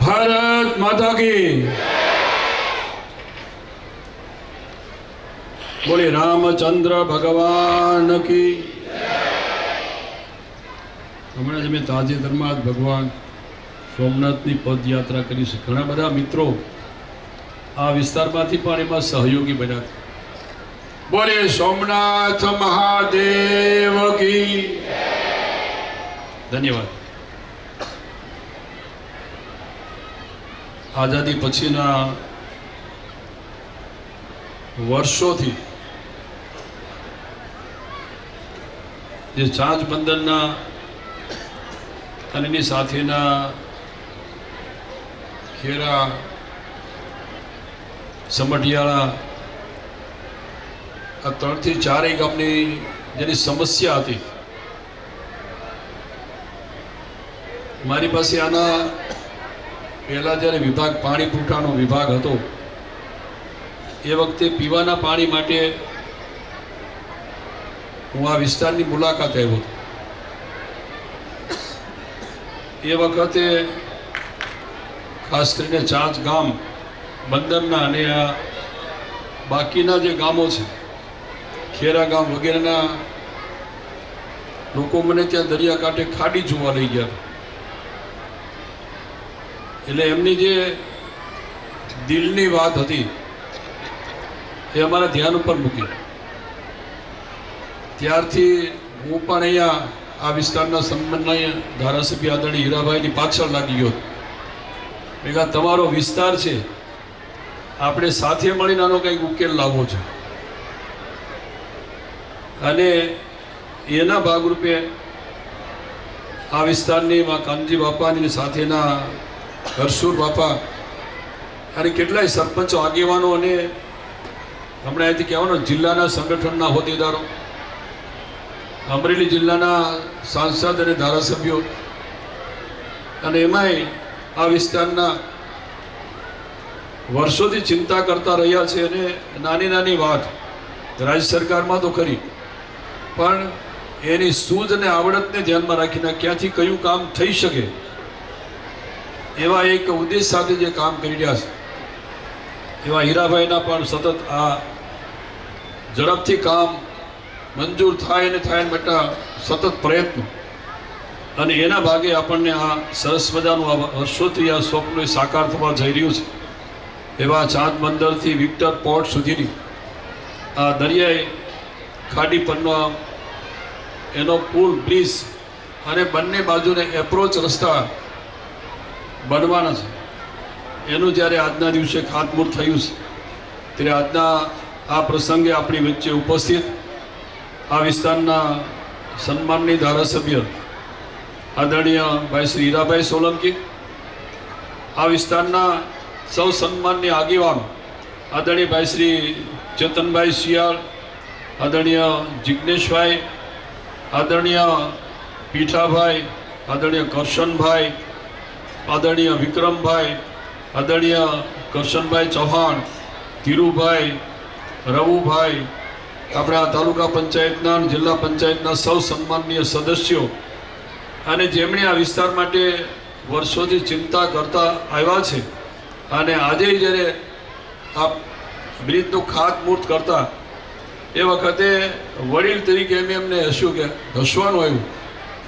ભારત માતા કી બોલે રામચંદ્ર ભગવાન કી હમણાં જ મેં તાજેતરમાં જ ભગવાન સોમનાથની પદયાત્રા કરી છે. ઘણા બધા મિત્રો આ વિસ્તારમાંથી પણ એમાં સહયોગી બન્યા. બોલે સોમનાથ મહાદેવ કી ધન્યવાદ. આઝાદી પછીના વર્ષોથી જે ચાંચ બંદરના અને એની સાથેના ખેરા સમઢિયાળા આ 3 થી 4 ગામની જેની સમસ્યા હતી, મારી પાસે આના પહેલાં જ્યારે વિભાગ પાણી પુરવઠાનો વિભાગ હતો એ વખતે પીવાના પાણી માટે હું આ વિસ્તારની મુલાકાત આવ્યો હતો. એ વખતે ખાસ કરીને ચાંચ ગામ બંદરના અને આ બાકીના જે ગામો છે ખેરા ગામ વગેરેના લોકો મને ત્યાં દરિયાકાંઠે ખાડી જોવા લઈ ગયા. એટલે એમની જે દિલની વાત હતી એ અમારા ધ્યાન ઉપર મૂકી. ત્યારથી હું પણ અહીંયા આ વિસ્તારના સન્માનીય ધારાસભ્ય આદરણીય હીરાભાઈની પાછળ લાગી ગયો. મેં કહ્યું તમારો વિસ્તાર છે, આપણે સાથે મળીને આનો કંઈક ઉકેલ લાવવો છે. અને એના ભાગરૂપે આ વિસ્તારની માં કાનજી બાપાની સાથેના હરસુર બાપા અને કેટલાય સરપંચો આગેવાનો અને હમણાં અહીંથી કહેવાનો જિલ્લાના સંગઠનના હોદ્દેદારો, અમરેલી જિલ્લાના સાંસદ અને ધારાસભ્યો અને એમાંય આ વિસ્તારના વર્ષોથી ચિંતા કરતા રહ્યા છે. અને નાની નાની વાત રાજ્ય સરકારમાં તો ખરી, પણ એની સૂઝ અને આવડતને ધ્યાનમાં રાખીને ક્યાંથી કયું કામ થઈ શકે એવા એક ઉદ્દેશ સાથે જે કામ કરી રહ્યા છે એવા હીરાભાઈના પણ સતત આ ઝડપથી કામ મંજૂર થાય અને થાય માટે સતત પ્રયત્નો અને એના ભાગે આપણને આ સરસ મજાનું આ વર્ષોથી આ સ્વપ્ન સાકાર થવા જઈ રહ્યું છે. એવા ચાંદ બંદરથી વિક્ટર પોર્ટ સુધીની આ દરિયાઈ ખાડી પરનો એનો પુલ બ્રિજ અને બંને બાજુને એપ્રોચ રસ્તા બનવાના છે. એનું જ્યારે આજના દિવસે ખાતમુહૂર્ત થયું છે ત્યારે આજના આ પ્રસંગે આપણી વચ્ચે ઉપસ્થિત આ વિસ્તારના સન્માનની ધારાસભ્ય આદરણીય ભાઈ શ્રી હીરાભાઈ સોલંકી, આ વિસ્તારના સૌ સન્માનની આગેવાનો આદરણીય ભાઈ શ્રી ચેતનભાઈ શિયાળ, આદરણીય જિજ્ઞેશભાઈ, આદરણીય પીઠાભાઈ, આદરણીય કરશનભાઈ, આદરણીય વિક્રમભાઈ, આદરણીય કરશનભાઈ ચૌહાણ, ધીરુભાઈ, રવુભાઈ, આપણા તાલુકા પંચાયતના જિલ્લા પંચાયતના સૌ સન્માનનીય સદસ્યો અને જેમણે આ વિસ્તાર માટે વર્ષોથી ચિંતા કરતા આવ્યા છે અને આજે જ્યારે આ બ્રિજનું ખાતમુહૂર્ત કરતા એ વખતે વડીલ તરીકે એમને હસ્યું કે હસવાનું આવ્યું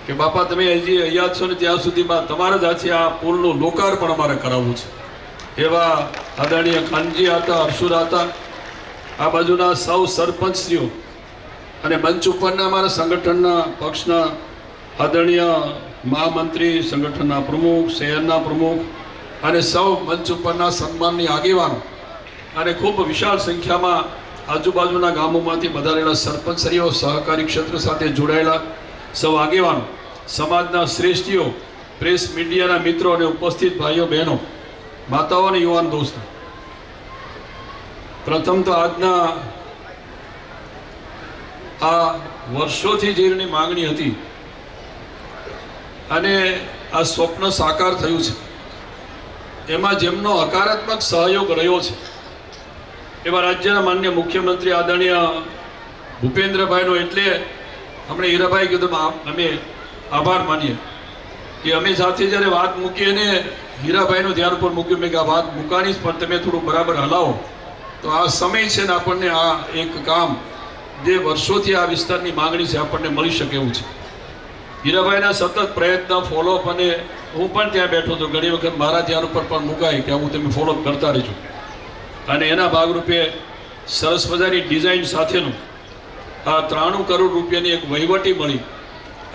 કે બાપા તમે હજી અહીંયા છો ને ત્યાં સુધીમાં તમારા જ હાથે આ પુલનું લોકાર્પણ અમારે કરાવવું છે. એવા આદરણીય કાનજી હતા, હર્ષુર હતા, આ બાજુના સૌ સરપંચશ્રીઓ અને મંચ ઉપરના અમારા સંગઠનના પક્ષના આદરણીય મહામંત્રી, સંગઠનના પ્રમુખ, શહેરના પ્રમુખ અને સૌ મંચ ઉપરના સન્માનની આગેવાનો અને ખૂબ વિશાળ સંખ્યામાં આજુબાજુના ગામોમાંથી વધારેલા સરપંચશ્રીઓ, સહકારી ક્ષેત્ર સાથે જોડાયેલા સૌ આગેવાનો, સમાજના શ્રેષ્ઠીઓ, પ્રેસ મીડિયાના મિત્રો અને ઉપસ્થિત ભાઈઓ બહેનો, માતાઓ અને યુવાન દોસ્તો, પ્રથમ તો આજના આ વર્ષોથી જેની માંગણી હતી અને આ સ્વપ્ન સાકાર થયું છે એમાં જેમનો હકારાત્મક સહયોગ રહ્યો છે એવા રાજ્યના માનનીય મુખ્યમંત્રી આદરણીય ભૂપેન્દ્રભાઈનો એટલે હમણાં હીરાભાઈ કીધું અમે આભાર માનીએ કે અમે સાથે જ્યારે વાત મૂકી અને હીરાભાઈનું ધ્યાન ઉપર મૂક્યું મેં કે આ વાત મૂકાણી જ, પણ તમે થોડું બરાબર હલાવો તો આ સમય છે ને આપણને આ એક કામ જે વર્ષોથી આ વિસ્તારની માંગણી છે આપણને મળી શકે એવું છે. હીરાભાઈના સતત પ્રયત્ન ફોલોઅપ, અને હું પણ ત્યાં બેઠો હતો, ઘણી વખત મારા ધ્યાન ઉપર પણ મુકાય કે હું તમે ફોલોઅપ કરતા રહેજો. અને એના ભાગરૂપે સરસ મજાની ડિઝાઇન સાથેનું આ 93 કરોડ રૂપિયાની એક વહીવટી મળી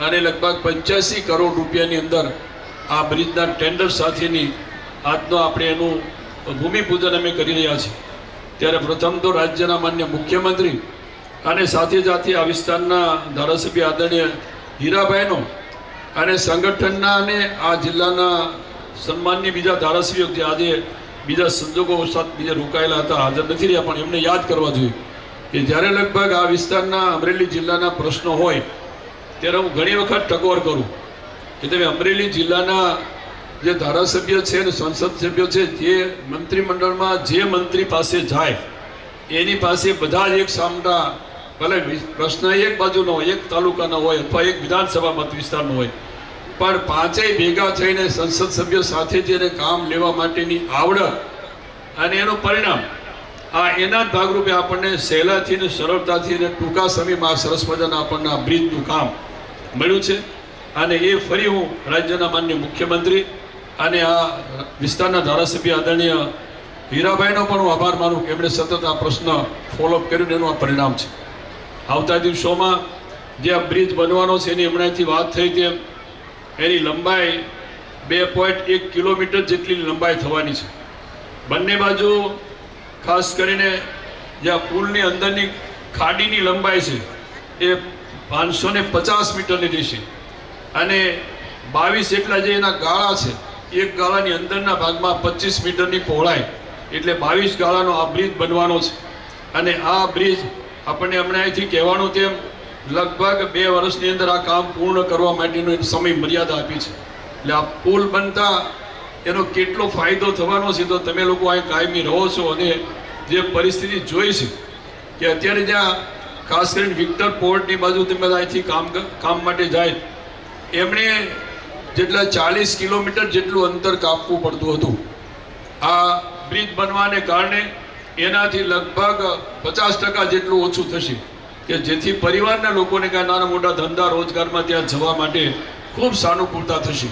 અને લગભગ 85 કરોડ રૂપિયાની અંદર આ બ્રિજના ટેન્ડર સાથેની આજનો આપણે એનું ભૂમિપૂજન અમે કરી રહ્યા છીએ. ત્યારે પ્રથમ તો રાજ્યના માન્ય મુખ્યમંત્રી અને સાથે સાથે આ વિસ્તારના ધારાસભ્ય આદરણીય હીરાભાઈનો અને સંગઠનના અને આ જિલ્લાના સન્માનની બીજા ધારાસભ્યો જે આજે બીજા સંજોગો વસાત બીજા રોકાયેલા હતા, હાજર નથી રહ્યા, પણ એમને યાદ કરવા જોઈએ કે જ્યારે લગભગ આ વિસ્તારના અમરેલી જિલ્લાના પ્રશ્નો હોય ત્યારે હું ઘણી વખત ટકોર કરું કે તમે અમરેલી જિલ્લાના જે ધારાસભ્ય છે અને સંસદ સભ્યો છે, જે મંત્રીમંડળમાં જે મંત્રી પાસે જાય એની પાસે બધા જ એક સામના, ભલે પ્રશ્ન એક બાજુનો હોય, એક તાલુકાનો હોય અથવા એક વિધાનસભા મત વિસ્તારનો હોય, પણ પાંચેય ભેગા થઈને સંસદ સભ્યો સાથે જેને કામ લેવા માટેની આવડત અને એનું પરિણામ, આ એના જ ભાગરૂપે આપણને સહેલાથી ને સરળતાથી અને ટૂંકા સમયમાં સરસ મજાના આપણને આ બ્રિજનું કામ મળ્યું છે. અને એ ફરી હું રાજ્યના માન્ય મુખ્યમંત્રી અને આ વિસ્તારના ધારાસભ્ય આદરણીય હીરાભાઈનો પણ હું આભાર માનું કે એમણે સતત આ પ્રશ્ન ફોલોઅપ કર્યું, એનું આ પરિણામ છે. આવતા દિવસોમાં જે આ બ્રિજ બનવાનો છે એની હમણાંથી વાત થઈ તેમ એની લંબાઈ 2.1 કિલોમીટર જેટલી લંબાઈ થવાની છે. બંને બાજુ ખાસ કરીને જે આ પુલની અંદરની ખાડીની લંબાઈ છે એ 550 મીટરની રહેશે અને 22 એટલા જે એના ગાળા છે, એક ગાળાની અંદરના ભાગમાં 25 મીટરની પહોળાઈ, એટલે 22 ગાળાનો આ બ્રિજ બનવાનો છે. અને આ બ્રિજ આપણને હમણાં અહીંથી કહેવાનું તેમ લગભગ 2 વર્ષની અંદર આ કામ પૂર્ણ કરવા માટેનો સમય મર્યાદા આપી છે. એટલે આ પુલ બનતા એનો કેટલો ફાયદો થવાનો છે તો તમે લોકો અહીં કાયમી રહો છો અને જે પરિસ્થિતિ જોઈ છે કે અત્યારે જ્યાં ખાસ કરીને વિક્ટર પોર્ટની બાજુ તમે અહીંથી કામ માટે જાય એમણે જેટલા 40 કિલોમીટર જેટલું અંતર કાપવું પડતું હતું. આ બ્રિજ બનવાને કારણે એનાથી લગભગ 50% જેટલું ઓછું થશે કે જેથી પરિવારના લોકોને કાંઈ નાના મોટા ધંધા રોજગારમાં ત્યાં જવા માટે ખૂબ સાનુકૂળતા થશે.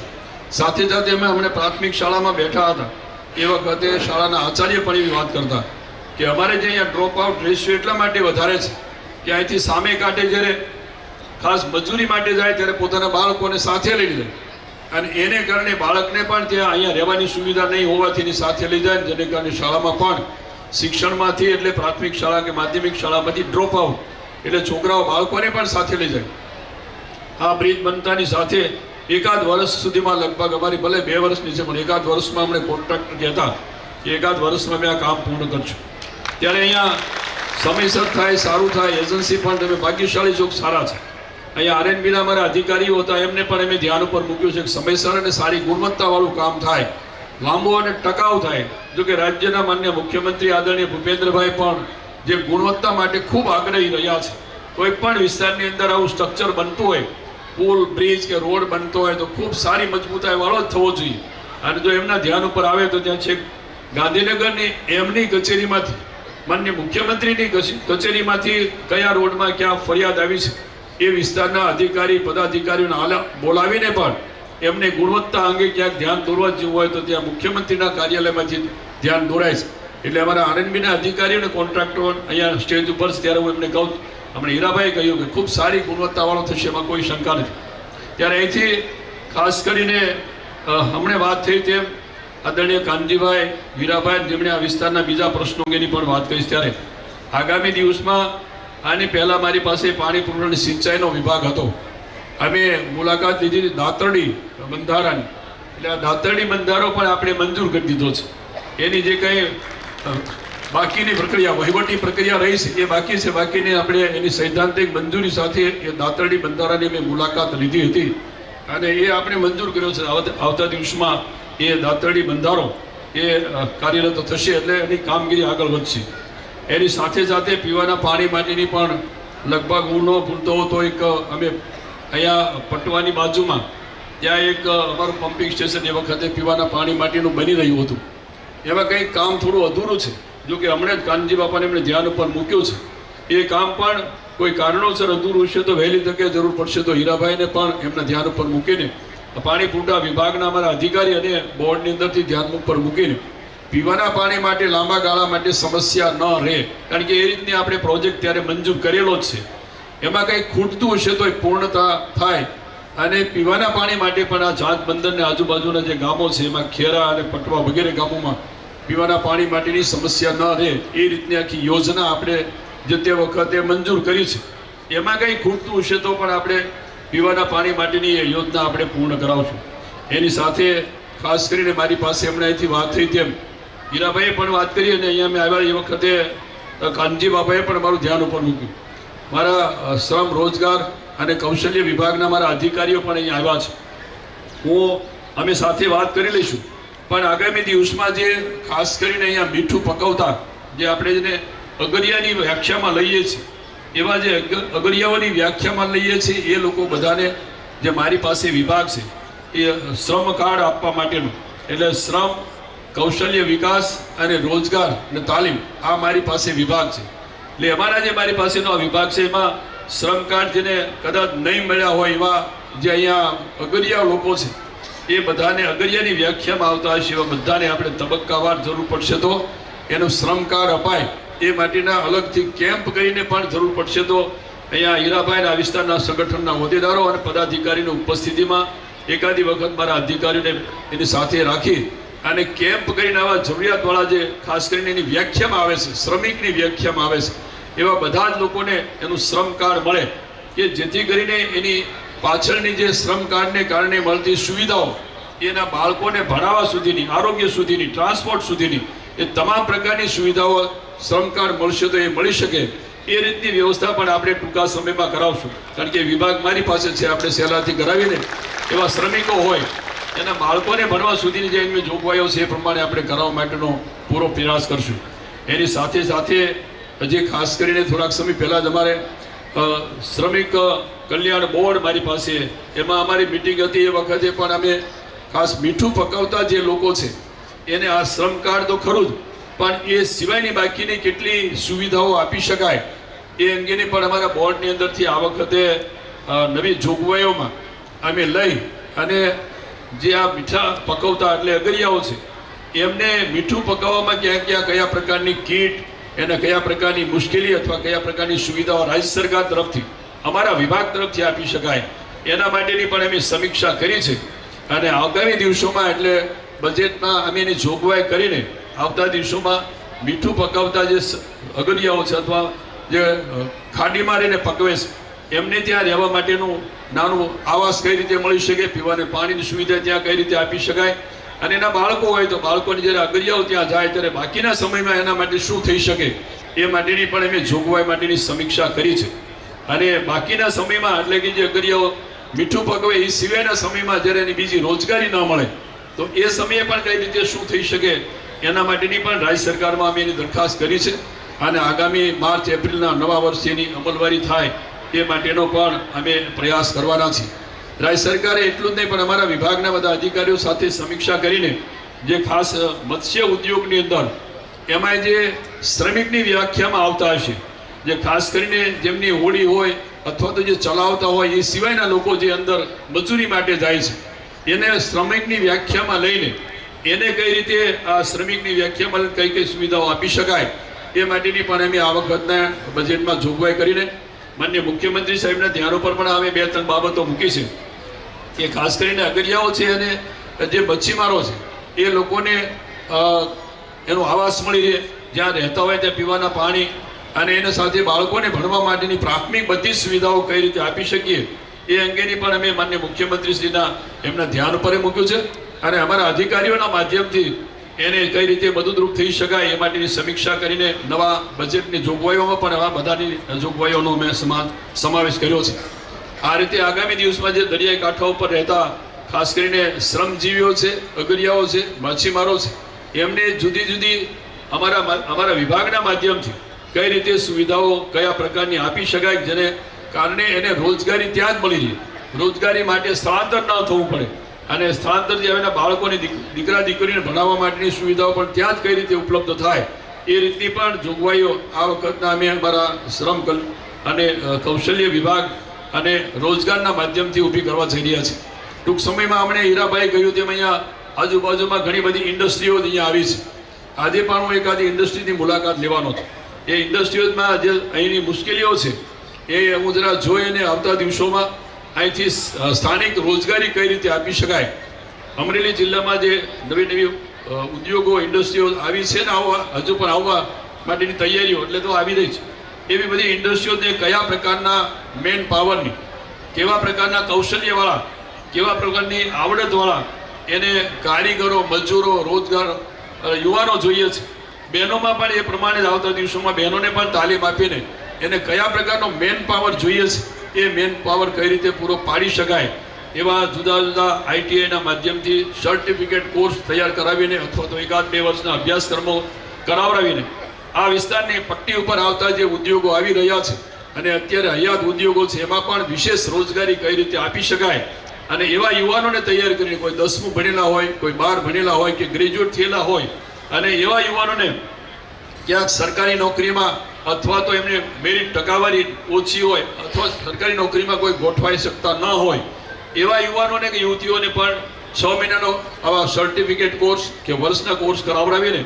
સાથે સાથે અમે હમણાં પ્રાથમિક શાળામાં બેઠા હતા એ વખતે શાળાના આચાર્ય પણ એવી વાત કરતા કે અમારે જે અહીંયા ડ્રોપ આઉટ રેશિયો એટલા માટે વધારે છે કે અહીંથી સામે કાંઠે જ્યારે ખાસ મજૂરી માટે જાય ત્યારે પોતાના બાળકોને સાથે લઈ જાય અને એને કારણે બાળકને પણ ત્યાં અહીંયા રહેવાની સુવિધા નહીં હોવાથી એની સાથે લઈ જાય, જેને કારણે શાળામાં પણ શિક્ષણમાંથી એટલે પ્રાથમિક શાળા કે માધ્યમિક શાળામાંથી ડ્રોપ આઉટ એટલે છોકરાઓ બાળકોને પણ સાથે લઈ જાય. આ બ્રિજ બનતાની સાથે એકાદ વર્ષ સુધીમાં લગભગ અમારી ભલે 2 વર્ષની છે પણ એકાદ વર્ષમાં અમને કોન્ટ્રાક્ટર કહેતા કે એકાદ વર્ષમાં અમે આ કામ પૂર્ણ કરશું. ત્યારે અહીંયા સમયસર થાય, સારું થાય, એજન્સી પણ તમે ભાગ્યશાળી છો, સારા છે. અહીંયા આરએનબીના અમારા અધિકારીઓ હતા એમને પણ અમે ધ્યાન ઉપર મૂક્યું છે કે સમયસર અને સારી ગુણવત્તાવાળું કામ થાય, લાંબો અને ટકાઉ થાય. જો કે રાજ્યના માન્ય મુખ્યમંત્રી આદરણીય ભૂપેન્દ્રભાઈ પણ જે ગુણવત્તા માટે ખૂબ આગ્રહી રહ્યા છે. કોઈ પણ વિસ્તારની અંદર આવું સ્ટ્રક્ચર બનતું હોય, પુલ, બ્રિજ કે રોડ બનતો હોય તો ખૂબ સારી મજબૂતાઈવાળો જ થવો જોઈએ. અને જો એમના ધ્યાન ઉપર આવે તો ત્યાં છેક ગાંધીનગરની એમની કચેરીમાંથી, માન્ય મુખ્યમંત્રીની કચેરીમાંથી કયા રોડમાં ક્યાં ફરિયાદ આવી છે એ વિસ્તારના અધિકારી પદાધિકારીઓને બોલાવીને પણ એમને ગુણવત્તા અંગે ક્યાંક ધ્યાન દોરવા જેવું હોય તો ત્યાં મુખ્યમંત્રીના કાર્યાલયમાંથી ધ્યાન દોરાય છે. એટલે અમારા આરએનબીના અધિકારીઓ અને કોન્ટ્રાક્ટરો અહીંયા સ્ટેજ ઉપર છે ત્યારે હું એમને કહું, હમણાં હીરાભાઈએ કહ્યું કે ખૂબ સારી ગુણવત્તાવાળો થશે, એમાં કોઈ શંકા નથી. ત્યારે અહીંથી ખાસ કરીને હમણે વાત થઈ તેમ આદરણીય કાનજીભાઈ હીરાભાઈ જેમણે આ વિસ્તારના બીજા પ્રશ્નો અંગેની પણ વાત કરી. ત્યારે આગામી દિવસમાં આની પહેલાં મારી પાસે પાણી પુરવઠા સિંચાઈનો વિભાગ હતો, અમે મુલાકાત લીધી દાતરડી બંધારાની. એટલે આ દાતરડી બંધારો પણ આપણે મંજૂર કરી દીધો છે. એની જે કંઈ બાકીની પ્રક્રિયા, વહીવટી પ્રક્રિયા રહી છે એ બાકી છે. બાકીની આપણે એની સૈદ્ધાંતિક મંજૂરી સાથે એ દાતરડી બંધારાની મેં મુલાકાત લીધી હતી અને એ આપણે મંજૂર કર્યો છે. આવતા દિવસમાં એ દાતરડી બંધારો એ કાર્યરત થશે એટલે એની કામગીરી આગળ વધશે. એની સાથે સાથે પીવાના પાણી માટેની પણ લગભગ હું ન ભૂલતો હતો એક અમે અહીંયા પટવાની બાજુમાં ત્યાં એક અમારું પમ્પિંગ સ્ટેશન એ વખતે પીવાના પાણી માટેનું બની રહ્યું હતું. એમાં કંઈક કામ થોડું અધૂરું છે. જો કે હમણાં જ કાનજી બાપાને એમણે ધ્યાન ઉપર મૂક્યું છે. એ કામ પણ કોઈ કારણોસર અધૂરું છે તો વહેલી તકે જરૂર પડશે તો હીરાભાઈને પણ એમના ધ્યાન ઉપર મૂકીને પાણી પુરવઠા વિભાગના અમારા અધિકારી અને બોર્ડની અંદરથી ધ્યાન ઉપર મૂકીને પીવાના પાણી માટે લાંબા ગાળા માટે સમસ્યા ન રહે, કારણ કે એ રીતની આપણે પ્રોજેક્ટ ત્યારે મંજૂર કરેલો જ છે. એમાં કંઈક ખૂટતું હશે તો એ પૂર્ણતા થાય અને પીવાના પાણી માટે પણ આ જાંચ બંદરને આજુબાજુના જે ગામો છે એમાં ખેરા અને પટવા વગેરે ગામોમાં પીવાના પાણી માટેની સમસ્યા ન રહે એ રીતની આખી યોજના આપણે જે તે વખતે મંજૂર કરી છે. એમાં કંઈ ખૂટતું હશે તો પણ આપણે પીવાના પાણી માટેની એ યોજના આપણે પૂર્ણ કરાવશું. એની સાથે ખાસ કરીને મારી પાસે હમણાં અહીંથી વાત થઈ તેમ હીરાભાઈએ પણ વાત કરી અને અહીંયા મેં આવ્યા એ વખતે કાનજી બાબાએ પણ મારું ધ્યાન ઉપર મૂક્યું. મારા શ્રમ રોજગાર અને કૌશલ્ય વિભાગના મારા અધિકારીઓ પણ અહીંયા આવ્યા છે. અમે સાથે વાત કરી લઈશું. પણ આગામી દિવસમાં જે ખાસ કરીને અહીંયા મીઠું પકવતા જે આપણે જેને અગરિયાની વ્યાખ્યામાં લઈએ છીએ એવા જે અગરિયાઓની વ્યાખ્યામાં લઈએ છીએ એ લોકો બધાને જે મારી પાસે વિભાગ છે એ શ્રમ કાર્ડ આપવા માટેનું, એટલે શ્રમ કૌશલ્ય વિકાસ અને રોજગાર અને તાલીમ આ મારી પાસે વિભાગ છે. એટલે અમારા જે મારી પાસેનો આ વિભાગ છે એમાં શ્રમ કાર્ડ જેને કદાચ નહીં મળ્યા હોય એવા જે અહીંયા અગરિયા લોકો છે એ બધાને અગરિયાની વ્યાખ્યામાં આવતા હશે એવા બધાને આપણે તબક્કાવાર જરૂર પડશે તો એનું શ્રમ કાર્ડ અપાય એ માટેના અલગથી કેમ્પ કરીને પણ જરૂર પડશે તો અહીંયા હીરાભાઈના વિસ્તારના સંગઠનના હોદ્દેદારો અને પદાધિકારીની ઉપસ્થિતિમાં એકાદી વખત મારા અધિકારીઓને એની સાથે રાખી અને કેમ્પ કરીને આવા જરૂરિયાતવાળા જે ખાસ કરીને એની વ્યાખ્યામાં આવે છે, શ્રમિકની વ્યાખ્યામાં આવે છે એવા બધા જ લોકોને એનું શ્રમ કાર્ડ મળે કે જેથી કરીને એની પાછળની જે શ્રમ કાર્ડને કારણે મળતી સુવિધાઓ એના બાળકોને ભણાવવા સુધીની, આરોગ્ય સુધીની, ટ્રાન્સપોર્ટ સુધીની એ તમામ પ્રકારની સુવિધાઓ શ્રમ કાર્ડ મળશે તો એ મળી શકે એ રીતની વ્યવસ્થા પણ આપણે ટૂંકા સમયમાં કરાવશું. કારણ કે વિભાગ મારી પાસે છે, આપણે સહેલાથી કરાવીને એવા શ્રમિકો હોય એના બાળકોને ભણવા સુધીની જે એમની જોગવાઈઓ છે એ પ્રમાણે આપણે કરાવવા માટેનો પૂરો પ્રયાસ કરશું. એની સાથે સાથે જે ખાસ કરીને થોડાક સમય પહેલાં જ અમારે શ્રમિક કલ્યાણ બોર્ડ મારી પાસે એમાં અમારી મિટિંગ હતી. એ વખતે પણ અમે ખાસ મીઠું પકાવતા જે લોકો છે એને આ શ્રમ કાર્ડ તો ખરું જ, પણ એ સિવાયની બાકીની કેટલી સુવિધાઓ આપી શકાય એ અંગેની પણ અમારા બોર્ડની અંદરથી આ વખતે નવી જોગવાઈઓમાં અમે લઈ અને જે આ મીઠા પકવતા એટલે અગરિયાઓ છે એમને મીઠું પકાવવામાં ક્યાં ક્યાં કયા પ્રકારની કીટ, એને કયા પ્રકારની મુશ્કેલી અથવા કયા પ્રકારની સુવિધાઓ રાજ્ય સરકાર તરફથી અમારા વિભાગ તરફથી આપી શકાય એના માટેની પણ અમે સમીક્ષા કરી છે. અને આગામી દિવસોમાં એટલે બજેટમાં અમે એની જોગવાઈ કરીને આવતા દિવસોમાં મીઠું પકાવતા જે અગરિયાઓ છે અથવા જે ખાડીમાં રહીને પકવે છે એમને ત્યાં રહેવા માટેનું નાનું આવાસ કઈ રીતે મળી શકે, પીવાને પાણીની સુવિધા ત્યાં કઈ રીતે આપી શકાય અને એના બાળકો હોય તો બાળકોની જ્યારે અગરિયાઓ ત્યાં જાય ત્યારે બાકીના સમયમાં એના માટે શું થઈ શકે એ માટેની પણ અમે જોગવાઈ માટેની સમીક્ષા કરી છે. અને બાકીના સમયમાં એટલે કે જે અગરિયાઓ મીઠું પકવે એ સિવાયના સમયમાં જ્યારે એની બીજી રોજગારી ન મળે તો એ સમયે પણ કઈ રીતે શું થઈ શકે એના માટેની પણ રાજ્ય સરકારમાં અમે એની દરખાસ્ત કરી છે. અને આગામી માર્ચ એપ્રિલના નવા વર્ષે એની અમલવારી થાય એ માટેનો પણ અમે પ્રયાસ કરવાના છીએ. રાજ્ય સરકારે એટલું જ નહીં પણ અમારા વિભાગના બધા અધિકારીઓ સાથે સમીક્ષા કરીને જે ખાસ મત્સ્ય ઉદ્યોગની અંદર એમાં જે શ્રમિકની વ્યાખ્યામાં આવતા હશે, જે ખાસ કરીને જેમની હોડી હોય અથવા તો જે ચલાવતા હોય એ સિવાયના લોકો જે અંદર મજૂરી માટે જાય છે એને શ્રમિકની વ્યાખ્યામાં લઈને એને કઈ રીતે આ શ્રમિકની વ્યાખ્યામાં કઈ કઈ સુવિધાઓ આપી શકાય એ માટેની પણ અમે આ વખતના બજેટમાં જોગવાઈ કરીને માનનીય મુખ્યમંત્રી સાહેબના ધ્યાન ઉપર પણ અમે 2-3 બાબતો મૂકી છે કે ખાસ કરીને અગરિયાઓ છે અને જે મચ્છીમારો છે એ લોકોને એનો આવાસ મળી રહે, જ્યાં રહેતા હોય ત્યાં પીવાના પાણી અને એના સાથે બાળકોને ભણવા માટેની પ્રાથમિક બધી સુવિધાઓ કઈ રીતે આપી શકીએ એ અંગેની પણ અમે માનનીય મુખ્યમંત્રીશ્રીના એમના ધ્યાન ઉપર મૂક્યું છે. અને અમારા અધિકારીઓના માધ્યમથી એને કઈ રીતે મદદરૂપ થઈ શકાય એ માટેની સમીક્ષા કરીને નવા બજેટની જોગવાઈઓમાં પણ આવા બધાની જોગવાઈઓનો મેં સમાવેશ કર્યો છે. આ રીતે આગામી દિવસમાં જે દરિયાઈ કાંઠા ઉપર રહેતા ખાસ કરીને શ્રમજીવીઓ છે, અગરિયાઓ છે, માછીમારો છે એમને જુદી જુદી અમારા વિભાગના માધ્યમથી કઈ રીતે સુવિધાઓ કયા પ્રકારની આપી શકાય જેને કારણે એને રોજગારી ત્યાં જ મળી રહે રોજગારી માટે સ્થળાંતર ન થવું પડે અને સ્થળાંતર જે આવેલા બાળકોને દીકરા દીકરીને ભણાવવા માટેની સુવિધાઓ પણ ત્યાં જ કઈ રીતે ઉપલબ્ધ થાય એ રીતની પણ જોગવાઈઓ આ વખતના અમે અમારા શ્રમ અને કૌશલ્ય વિભાગ અને રોજગારના માધ્યમથી ઊભી કરવા જઈ રહ્યા છે. ટૂંક સમયમાં અમને હીરાભાઈ કહ્યું તેમ અહીંયા આજુબાજુમાં ઘણી બધી ઇન્ડસ્ટ્રીઓ અહીંયા આવી છે. આજે પણ હું એકાદી ઇન્ડસ્ટ્રીની મુલાકાત લેવાનો છું. એ ઇન્ડસ્ટ્રીઓમાં જે અહીંની મુશ્કેલીઓ છે એ હું જરા જોઈ અને આવતા દિવસોમાં અહીંથી સ્થાનિક રોજગારી કઈ રીતે આપી શકાય. અમરેલી જિલ્લામાં જે નવી નવી ઉદ્યોગો ઇન્ડસ્ટ્રીઓ આવી છે ને હજુ પણ આવવા માટેની તૈયારીઓ એટલે તો આવી રહી છે. એવી બધી ઇન્ડસ્ટ્રીઓને કયા પ્રકારના મેન પાવરની, કેવા પ્રકારના કૌશલ્યવાળા, કેવા પ્રકારની આવડતવાળા એને કારીગરો, મજૂરો, રોજગાર યુવાનો જોઈએ છે. બહેનોમાં પણ એ પ્રમાણે આવતા દિવસોમાં બહેનોને પણ તાલીમ આપીને એને કયા પ્રકારનો મેન પાવર જોઈએ છે એ મેન પાવર કઈ રીતે પૂરો પાડી શકાય એવા જુદા જુદા ITIના માધ્યમથી સર્ટિફિકેટ કોર્સ તૈયાર કરાવીને અથવા તો 1-2 વર્ષના અભ્યાસક્રમો કરાવડાવીને આ વિસ્તારની પટ્ટી ઉપર આવતા જે ઉદ્યોગો આવી રહ્યા છે અને અત્યારે હયાત ઉદ્યોગો છે એમાં પણ વિશેષ રોજગારી કઈ રીતે આપી શકાય અને એવા યુવાનોને તૈયાર કરીને કોઈ 10મું ભણેલા હોય, કોઈ 12 ભણેલા હોય કે ગ્રેજ્યુએટ થયેલા હોય અને એવા યુવાનોને ક્યાંક સરકારી નોકરીમાં અથવા તો એમને મેરિટ ટકાવારી ઓછી હોય અથવા સરકારી નોકરીમાં કોઈ ગોઠવાઈ શકતા ન હોય એવા યુવાનોને કે યુવતીઓને પણ 6 મહિનાનો આવા સર્ટિફિકેટ કોર્સ કે વર્ષના કોર્સ કરાવડાવીને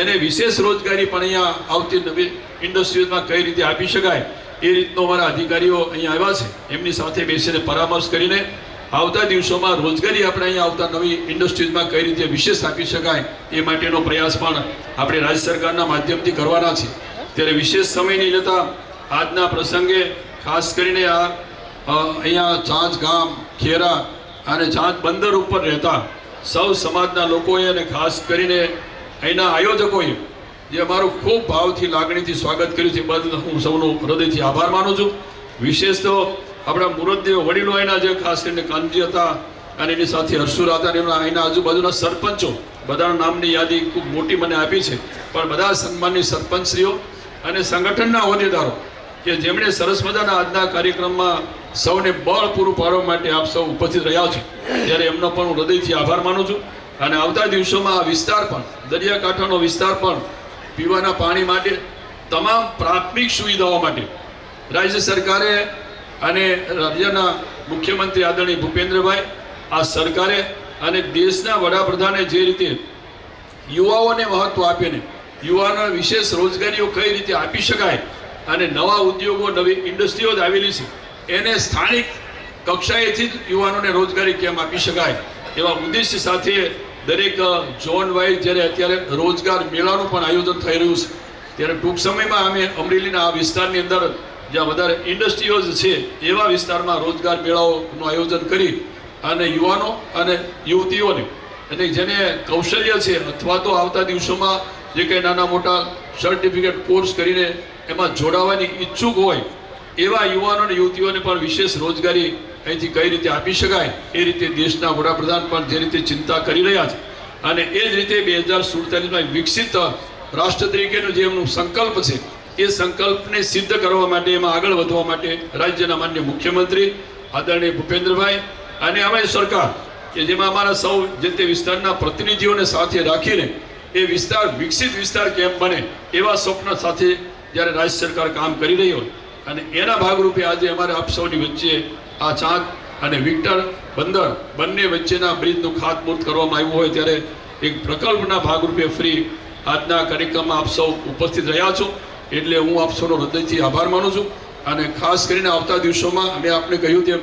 એને વિશેષ રોજગારી પણ અહીંયા આવતી નવી ઇન્ડસ્ટ્રીઝમાં કઈ રીતે આપી શકાય એ રીતનો અમારા અધિકારીઓ અહીંયા આવ્યા છે. એમની સાથે બેસીને પરામર્શ કરીને આવતા દિવસોમાં રોજગારી આપણે અહીંયા આવતા નવી ઇન્ડસ્ટ્રીઝમાં કઈ રીતે વિશેષ આપી શકાય એ માટેનો પ્રયાસ પણ આપણે રાજ્ય સરકારના માધ્યમથી કરવાના છે. ત્યારે વિશેષ સમય નહીં લેતા આજના પ્રસંગે ખાસ કરીને આ અહીંયા ચાંચ ગામ, ખેરા અને ચાંચ બંદર ઉપર રહેતા સૌ સમાજના લોકોએ અને ખાસ કરીને અહીંના આયોજકોએ જે અમારું ખૂબ ભાવથી, લાગણીથી સ્વાગત કર્યું છે બદલ હું સૌનો હૃદયથી આભાર માનું છું. વિશેષ તો આપણા મુરદ્દેવ વડીલો એના જે ખાસ કરીને કાનજી હતા અને એની સાથે હર્ષુરા હતા અને એમના અહીંના આજુબાજુના સરપંચો બધાના નામની યાદી ખૂબ મોટી મને આપી છે, પણ બધા સન્માનની સરપંચશ્રીઓ અને સંગઠનના હોદ્દેદારો કે જેમણે સરસ મજાના આજના કાર્યક્રમમાં સૌને બળ પૂરું પાડવા માટે આપ સૌ ઉપસ્થિત રહ્યા છો ત્યારે એમનો પણ હું હૃદયથી આભાર માનું છું. અને આવતા દિવસોમાં આ વિસ્તાર પણ, દરિયાકાંઠાનો વિસ્તાર પણ પીવાના પાણી માટે, તમામ પ્રાથમિક સુવિધાઓ માટે રાજ્ય સરકારે અને રાજ્યના મુખ્યમંત્રી આદરણીય ભૂપેન્દ્રભાઈ, આ સરકારે અને દેશના વડાપ્રધાને જે રીતે યુવાઓને મહત્વ આપીને યુવાનો વિશેષ રોજગારીઓ કઈ રીતે આપી શકાય અને નવા ઉદ્યોગો, નવી ઇન્ડસ્ટ્રીઓ જ આવેલી છે એને સ્થાનિક કક્ષાએથી જ યુવાનોને રોજગારી કેમ આપી શકાય એવા ઉદ્દેશ્ય સાથે દરેક ઝોન વાઇઝ જ્યારે અત્યારે રોજગાર મેળાનું પણ આયોજન થઈ રહ્યું છે ત્યારે ટૂંક સમયમાં અમે અમરેલીના આ વિસ્તારની અંદર જ્યાં વધારે ઇન્ડસ્ટ્રીઓ છે એવા વિસ્તારમાં રોજગાર મેળાઓનું આયોજન કરી અને યુવાનો અને યુવતીઓને અને જેને કૌશલ્ય છે અથવા તો આવતા દિવસોમાં જે કંઈ નાના મોટા સર્ટિફિકેટ કોર્સ કરીને એમાં જોડાવાની ઈચ્છુક હોય એવા યુવાનો અને યુવતીઓને પણ વિશેષ રોજગારી અહીંથી કઈ રીતે આપી શકાય એ રીતે દેશના વડાપ્રધાન પણ જે રીતે ચિંતા કરી રહ્યા છે અને એ જ રીતે 2047માં વિકસિત રાષ્ટ્ર તરીકેનો જે એમનો સંકલ્પ છે એ સંકલ્પને સિદ્ધ કરવા માટે, એમાં આગળ વધવા માટે રાજ્યના માનનીય મુખ્યમંત્રી આદરણીય ભૂપેન્દ્રભાઈ અને અમારી સરકાર કે જેમાં અમારા સૌ જે તે વિસ્તારના પ્રતિનિધિઓને સાથે રાખીને એ વિસ્તાર વિકસિત વિસ્તાર કેમ બને એવા સ્વપ્ન સાથે જ્યારે રાજ્ય સરકાર કામ કરી રહી હોય અને એના ભાગરૂપે આજે અમારે આપ સૌની વચ્ચે આ ચાંચ અને વિક્ટર બંદર બંને વચ્ચેના બ્રિજનું ખાતમુહૂર્ત કરવામાં આવ્યું હોય ત્યારે એક પ્રકલ્પના ભાગરૂપે ફ્રી આજના કાર્યક્રમમાં આપ સૌ ઉપસ્થિત રહ્યા છો એટલે હું આપ સૌનો હૃદયથી આભાર માનું છું. અને ખાસ કરીને આવતા દિવસોમાં અમે આપને કહ્યું તેમ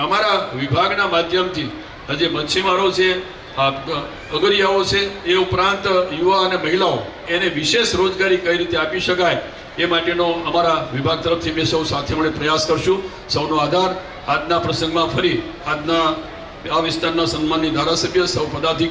અમારા વિભાગના માધ્યમથી આજે મચ્છીમારો છે, અગરિયાઓ છે, એ ઉપરાંત યુવા અને મહિલાઓ એને વિશેષ રોજગારી કઈ રીતે આપી શકાય એ માટેનો અમારા વિભાગ તરફથી અમે સૌ સાથે મળે પ્રયાસ કરશું. સૌનો આધાર. આજના પ્રસંગમાં ફરી આજના આ વિસ્તારના સન્માનની ધારાસભ્ય, સૌ પદાધિકારી